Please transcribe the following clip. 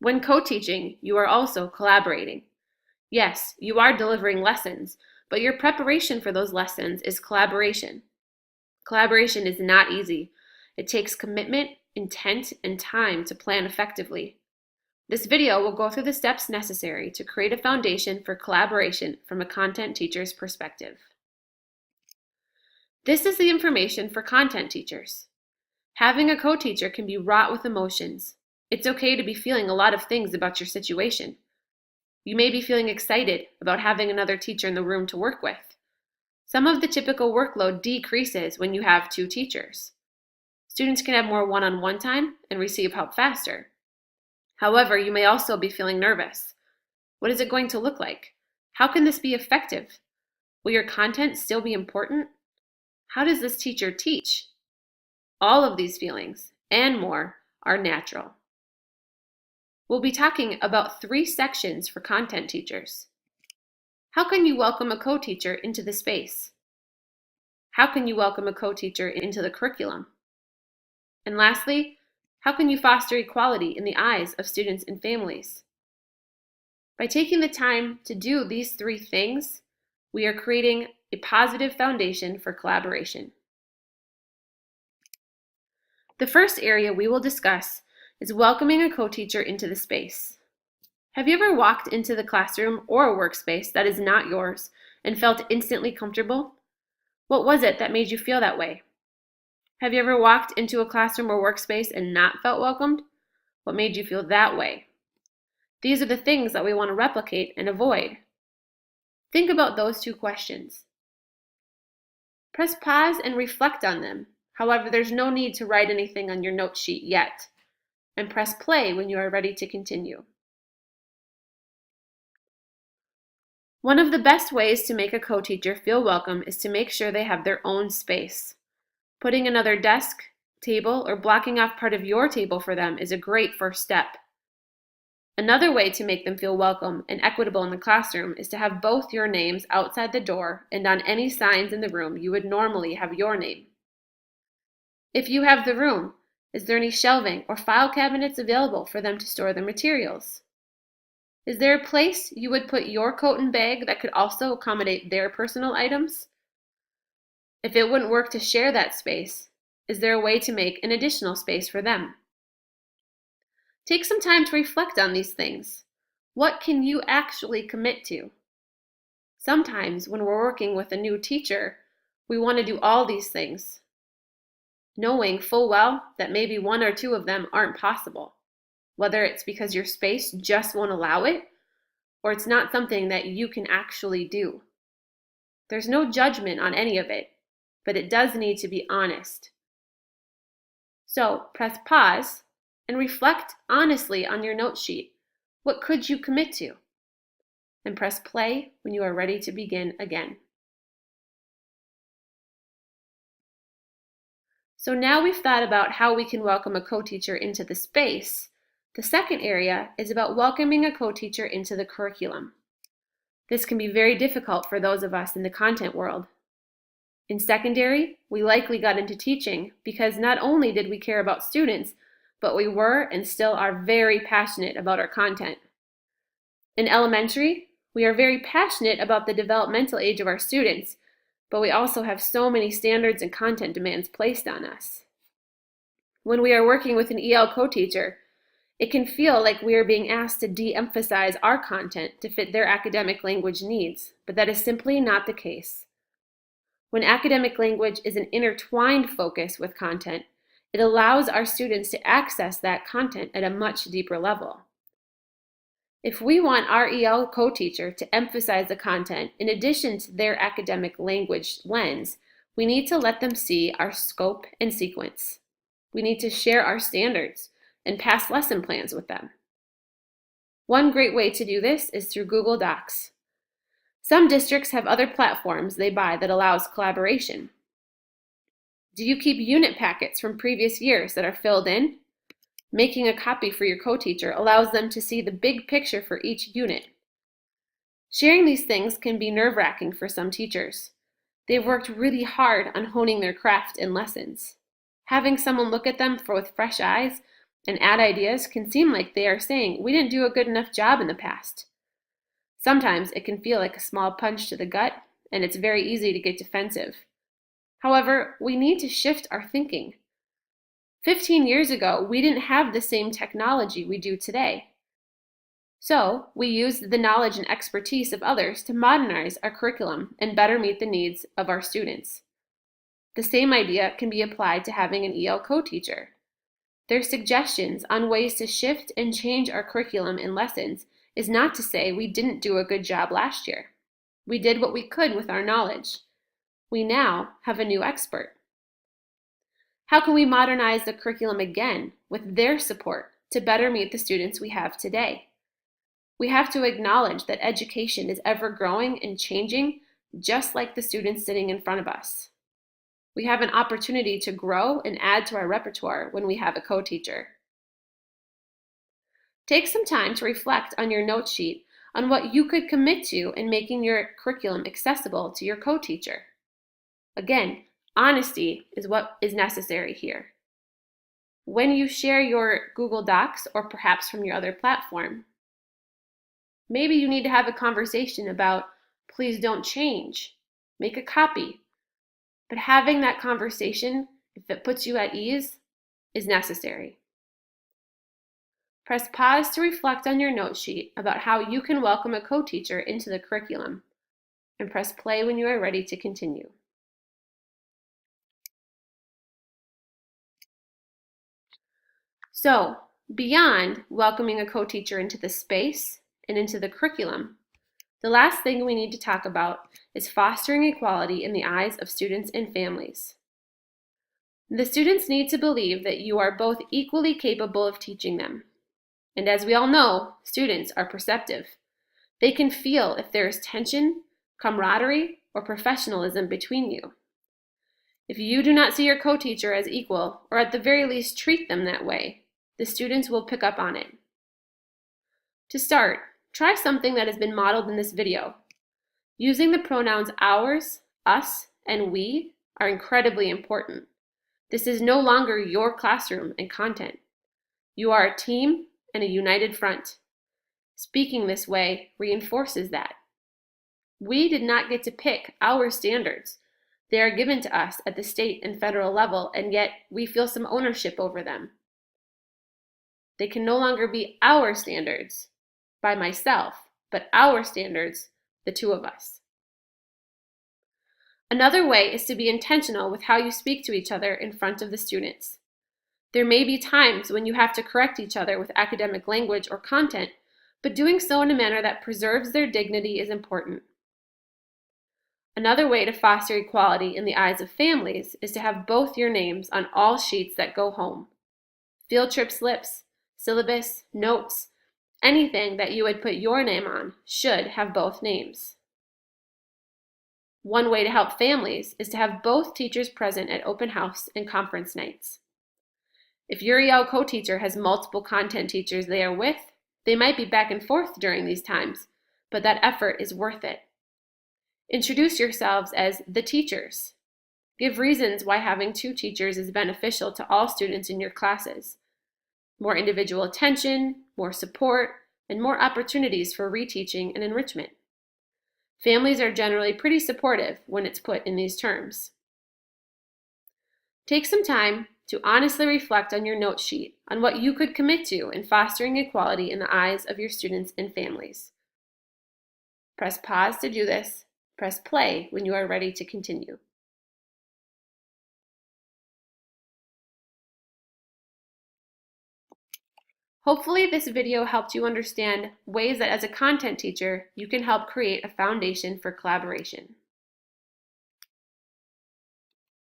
When co-teaching, you are also collaborating. Yes, you are delivering lessons, but your preparation for those lessons is collaboration. Collaboration is not easy. It takes commitment, intent, and time to plan effectively. This video will go through the steps necessary to create a foundation for collaboration from a content teacher's perspective. This is the information for content teachers. Having a co-teacher can be wrought with emotions. It's okay to be feeling a lot of things about your situation. You may be feeling excited about having another teacher in the room to work with. Some of the typical workload decreases when you have two teachers. Students can have more one-on-one time and receive help faster. However, you may also be feeling nervous. What is it going to look like? How can this be effective? Will your content still be important? How does this teacher teach? All of these feelings and more are natural. We'll be talking about 3 sections for content teachers. How can you welcome a co-teacher into the space? How can you welcome a co-teacher into the curriculum? And lastly, how can you foster equality in the eyes of students and families? By taking the time to do these 3 things, we are creating a positive foundation for collaboration. The first area we will discuss is welcoming a co-teacher into the space. Have you ever walked into the classroom or a workspace that is not yours and felt instantly comfortable? What was it that made you feel that way? Have you ever walked into a classroom or workspace and not felt welcomed? What made you feel that way? These are the things that we want to replicate and avoid. Think about those 2 questions. Press pause and reflect on them. However, there's no need to write anything on your note sheet yet. And press play when you are ready to continue. One of the best ways to make a co-teacher feel welcome is to make sure they have their own space. Putting another desk, table, or blocking off part of your table for them is a great first step. Another way to make them feel welcome and equitable in the classroom is to have both your names outside the door and on any signs in the room you would normally have your name. If you have the room, is there any shelving or file cabinets available for them to store their materials? Is there a place you would put your coat and bag that could also accommodate their personal items? If it wouldn't work to share that space, is there a way to make an additional space for them? Take some time to reflect on these things. What can you actually commit to? Sometimes when we're working with a new teacher, we want to do all these things, knowing full well that maybe 1 or 2 of them aren't possible. Whether it's because your space just won't allow it, or it's not something that you can actually do. There's no judgment on any of it, but it does need to be honest. So press pause and reflect honestly on your note sheet. What could you commit to? And press play when you are ready to begin again. So now we've thought about how we can welcome a co-teacher into the space. The second area is about welcoming a co-teacher into the curriculum. This can be very difficult for those of us in the content world. In secondary, we likely got into teaching because not only did we care about students, but we were and still are very passionate about our content. In elementary, we are very passionate about the developmental age of our students, but we also have so many standards and content demands placed on us. When we are working with an EL co-teacher, it can feel like we are being asked to de-emphasize our content to fit their academic language needs, but that is simply not the case. When academic language is an intertwined focus with content, it allows our students to access that content at a much deeper level. If we want our EL co-teacher to emphasize the content in addition to their academic language lens, we need to let them see our scope and sequence. We need to share our standards and past lesson plans with them. One great way to do this is through Google Docs. Some districts have other platforms they buy that allows collaboration. Do you keep unit packets from previous years that are filled in? Making a copy for your co-teacher allows them to see the big picture for each unit. Sharing these things can be nerve-wracking for some teachers. They've worked really hard on honing their craft in lessons. Having someone look at them with fresh eyes and add ideas can seem like they are saying we didn't do a good enough job in the past. Sometimes it can feel like a small punch to the gut, and it's very easy to get defensive. However, we need to shift our thinking. 15 years ago, we didn't have the same technology we do today. So, we used the knowledge and expertise of others to modernize our curriculum and better meet the needs of our students. The same idea can be applied to having an EL co-teacher. Their suggestions on ways to shift and change our curriculum and lessons is not to say we didn't do a good job last year. We did what we could with our knowledge. We now have a new expert. How can we modernize the curriculum again with their support to better meet the students we have today? We have to acknowledge that education is ever growing and changing, just like the students sitting in front of us. We have an opportunity to grow and add to our repertoire when we have a co-teacher. Take some time to reflect on your note sheet on what you could commit to in making your curriculum accessible to your co-teacher. Again, honesty is what is necessary here. When you share your Google Docs or perhaps from your other platform, maybe you need to have a conversation about please don't change, make a copy. But having that conversation, if it puts you at ease, is necessary. Press pause to reflect on your note sheet about how you can welcome a co-teacher into the curriculum, and press play when you are ready to continue. So, beyond welcoming a co-teacher into the space and into the curriculum, the last thing we need to talk about is fostering equality in the eyes of students and families. The students need to believe that you are both equally capable of teaching them. And as we all know, students are perceptive. They can feel if there is tension, camaraderie, or professionalism between you. If you do not see your co-teacher as equal, or at the very least treat them that way, the students will pick up on it. To start, try something that has been modeled in this video. Using the pronouns ours, us, and we are incredibly important. This is no longer your classroom and content. You are a team and a united front. Speaking this way reinforces that. We did not get to pick our standards. They are given to us at the state and federal level, and yet we feel some ownership over them. They can no longer be our standards by myself, but our standards, the two of us. Another way is to be intentional with how you speak to each other in front of the students. There may be times when you have to correct each other with academic language or content, but doing so in a manner that preserves their dignity is important. Another way to foster equality in the eyes of families is to have both your names on all sheets that go home. Field trip slips, syllabus, notes, anything that you would put your name on should have both names. One way to help families is to have both teachers present at open house and conference nights. If your EL co-teacher has multiple content teachers they are with, they might be back and forth during these times, but that effort is worth it. Introduce yourselves as the teachers. Give reasons why having two teachers is beneficial to all students in your classes. More individual attention, more support, and more opportunities for reteaching and enrichment. Families are generally pretty supportive when it's put in these terms. Take some time to honestly reflect on your note sheet on what you could commit to in fostering equality in the eyes of your students and families. Press pause to do this. Press play when you are ready to continue. Hopefully this video helped you understand ways that as a content teacher, you can help create a foundation for collaboration.